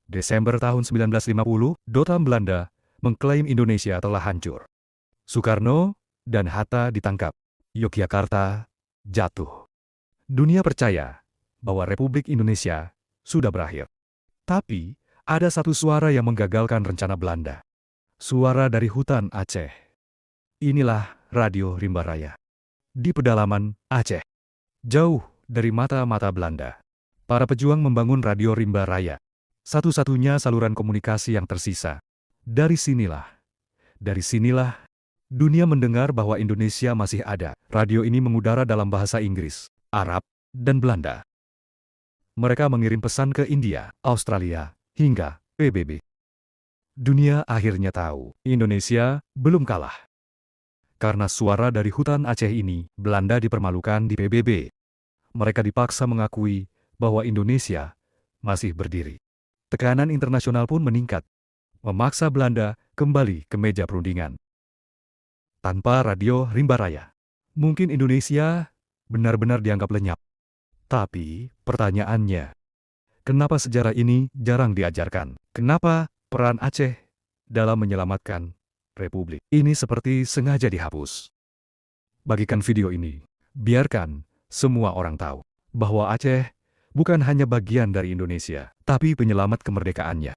Desember tahun 1950, Dotam Belanda mengklaim Indonesia telah hancur. Soekarno dan Hatta ditangkap. Yogyakarta jatuh. Dunia percaya bahwa Republik Indonesia sudah berakhir. Tapi, ada satu suara yang menggagalkan rencana Belanda. Suara dari hutan Aceh. Inilah Radio Rimba Raya. Di pedalaman Aceh, jauh dari mata-mata Belanda, para pejuang membangun Radio Rimba Raya. Satu-satunya saluran komunikasi yang tersisa. Dari sinilah, dunia mendengar bahwa Indonesia masih ada. Radio ini mengudara dalam bahasa Inggris, Arab, dan Belanda. Mereka mengirim pesan ke India, Australia, hingga PBB. Dunia akhirnya tahu, Indonesia belum kalah. Karena suara dari hutan Aceh ini, Belanda dipermalukan di PBB. Mereka dipaksa mengakui bahwa Indonesia masih berdiri. Tekanan internasional pun meningkat, memaksa Belanda kembali ke meja perundingan. Tanpa Radio Rimba Raya, mungkin Indonesia benar-benar dianggap lenyap. Tapi, pertanyaannya, kenapa sejarah ini jarang diajarkan? Kenapa peran Aceh dalam menyelamatkan Republik ini seperti sengaja dihapus? Bagikan video ini. Biarkan semua orang tahu bahwa Aceh bukan hanya bagian dari Indonesia, tapi penyelamat kemerdekaannya.